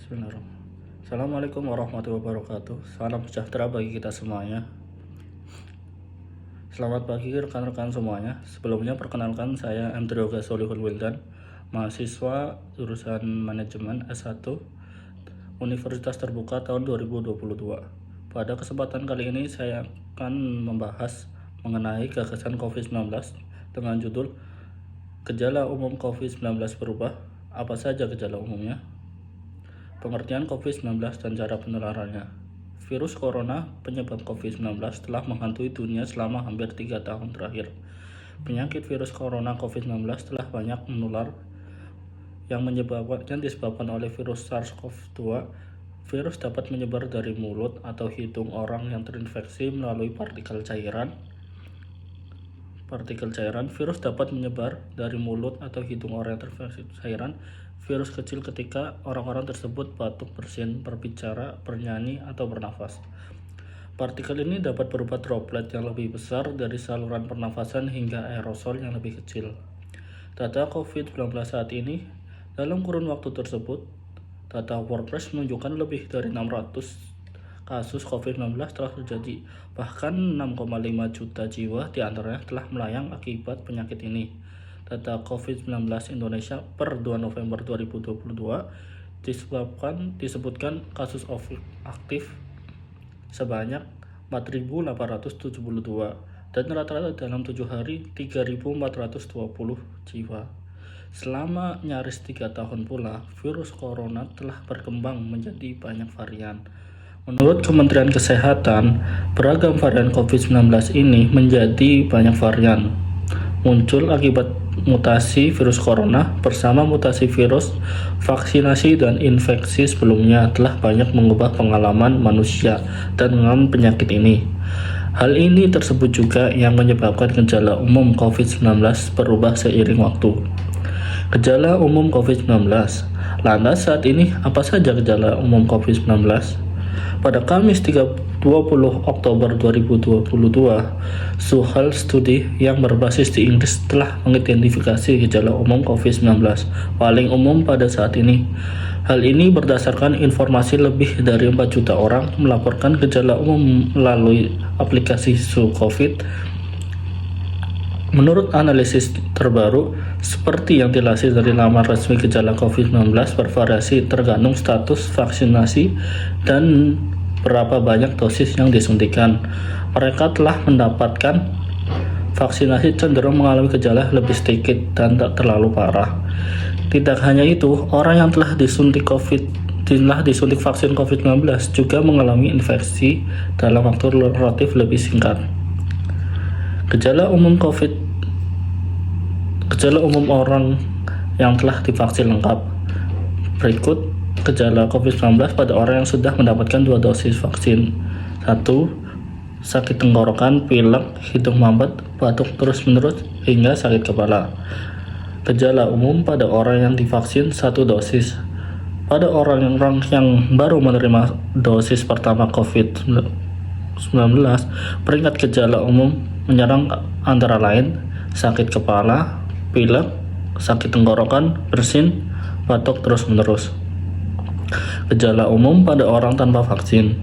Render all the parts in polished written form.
Bismillahirrahmanirrahim. Assalamualaikum warahmatullahi wabarakatuh. Salam sejahtera bagi kita semuanya. Selamat pagi rekan-rekan semuanya. Sebelumnya perkenalkan saya M. Droga Solihul Wildan, mahasiswa jurusan Manajemen S1 Universitas Terbuka tahun 2022. Pada kesempatan kali ini saya akan membahas mengenai gagasan COVID-19 dengan judul Gejala Umum COVID-19 Berubah. Apa saja gejala umumnya? Pengertian COVID-19 dan cara penularannya. Virus corona penyebab COVID-19 telah menghantui dunia selama hampir 3 tahun terakhir. Penyakit virus corona COVID-19 telah banyak menular yang disebabkan oleh virus SARS-CoV-2. Virus dapat menyebar dari mulut atau hidung orang yang terinfeksi melalui partikel cairan. Virus dapat menyebar dari mulut atau hidung orang yang terinfeksi cairan. Virus kecil ketika orang-orang tersebut batuk, bersin, berbicara, bernyanyi, atau bernafas. Partikel ini dapat berupa droplet yang lebih besar dari saluran pernafasan hingga aerosol yang lebih kecil. Data COVID-19 saat ini, dalam kurun waktu tersebut, data WordPress menunjukkan lebih dari 600 kasus COVID-19 telah terjadi. Bahkan 6,5 juta jiwa diantaranya telah melayang akibat penyakit ini. Data COVID-19 Indonesia per 2 November 2022 disebutkan kasus aktif sebanyak 4.872 dan rata-rata dalam 7 hari 3.420 jiwa. Selama nyaris 3 tahun pula, virus corona telah berkembang menjadi banyak varian. Menurut Kementerian Kesehatan, beragam varian COVID-19 ini menjadi banyak varian muncul akibat mutasi virus corona bersama mutasi virus, vaksinasi, dan infeksi sebelumnya telah banyak mengubah pengalaman manusia dan mengalami penyakit ini. Hal ini tersebut juga yang menyebabkan gejala umum COVID-19 berubah seiring waktu. Gejala umum COVID-19. Lantas saat ini apa saja gejala umum COVID-19? Pada Kamis 20 Oktober 2022, Suhal Studi yang berbasis di Inggris telah mengidentifikasi gejala umum COVID-19 paling umum pada saat ini. Hal ini berdasarkan informasi lebih dari 4 juta orang melaporkan gejala umum melalui aplikasi SuCovid. Menurut analisis terbaru, seperti yang dilansir dari laman resmi, gejala COVID-19 bervariasi tergantung status vaksinasi dan berapa banyak dosis yang disuntikan. Mereka telah mendapatkan vaksinasi cenderung mengalami gejala lebih sedikit dan tak terlalu parah. Tidak hanya itu, orang yang telah disuntik vaksin COVID-19 juga mengalami infeksi dalam waktu relatif lebih singkat. Gejala umum orang yang telah divaksin lengkap. Berikut gejala COVID-19 pada orang yang sudah mendapatkan 2 dosis vaksin. 1. Sakit tenggorokan, pilek, hidung mampet, batuk terus-menerus, hingga sakit kepala. Gejala umum pada orang yang divaksin 1 dosis. Pada orang yang baru menerima dosis pertama COVID-19, peringkat gejala umum menyerang antara lain sakit kepala, pilek, sakit tenggorokan, bersin, batuk terus-menerus. Gejala umum pada orang tanpa vaksin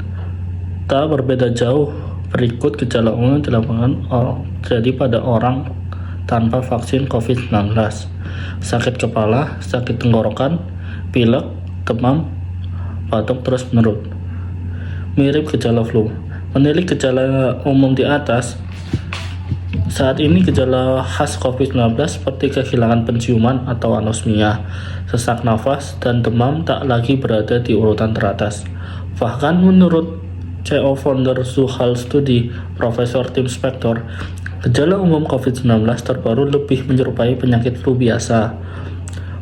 tak berbeda jauh. Berikut gejala umum yang terjadi pada orang tanpa vaksin COVID-19. Sakit kepala, sakit tenggorokan, pilek, demam, batuk terus-menerus. Mirip gejala flu. Menilik gejala umum di atas, saat ini gejala khas COVID-19 seperti kehilangan penciuman atau anosmia, sesak nafas, dan demam tak lagi berada di urutan teratas. Bahkan menurut CEO founder Suhal Studi, Profesor Tim Spector, gejala umum COVID-19 terbaru lebih menyerupai penyakit flu biasa.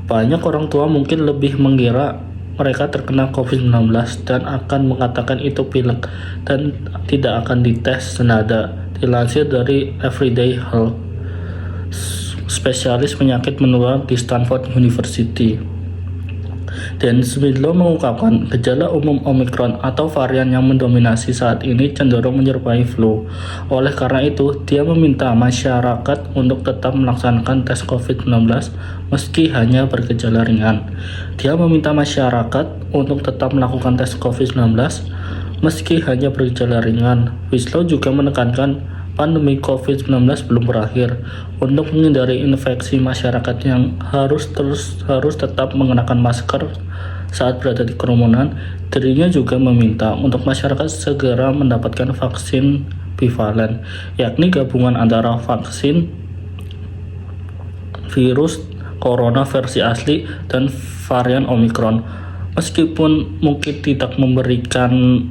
Banyak orang tua mungkin lebih mengira mereka terkena COVID-19 dan akan mengatakan itu pilek dan tidak akan dites senada. Dilansir dari Everyday Health, spesialis penyakit menular di Stanford University. Dan Smidlow mengungkapkan gejala umum Omicron atau varian yang mendominasi saat ini cenderung menyerupai flu. Oleh karena itu, dia meminta masyarakat untuk tetap melaksanakan tes COVID-19 meski hanya bergejala ringan. Dia meminta masyarakat untuk tetap melakukan tes COVID-19 meski hanya bergejala ringan. Wislow juga menekankan pandemi COVID-19 belum berakhir. Untuk menghindari infeksi, masyarakat yang harus tetap mengenakan masker saat berada di kerumunan. Dirinya juga meminta untuk masyarakat segera mendapatkan vaksin bivalen, yakni gabungan antara vaksin virus corona versi asli dan varian Omicron. Meskipun mungkin tidak memberikan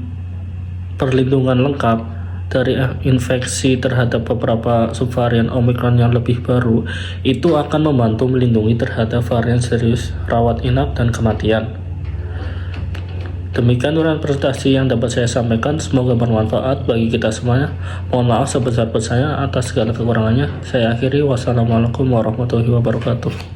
perlindungan lengkap dari infeksi terhadap beberapa subvarian Omicron yang lebih baru, itu akan membantu melindungi terhadap varian serius, rawat inap, dan kematian. Demikian uraian presentasi yang dapat saya sampaikan, semoga bermanfaat bagi kita semuanya. Mohon maaf sebesar-besarnya atas segala kekurangannya. Saya akhiri, wassalamualaikum warahmatullahi wabarakatuh.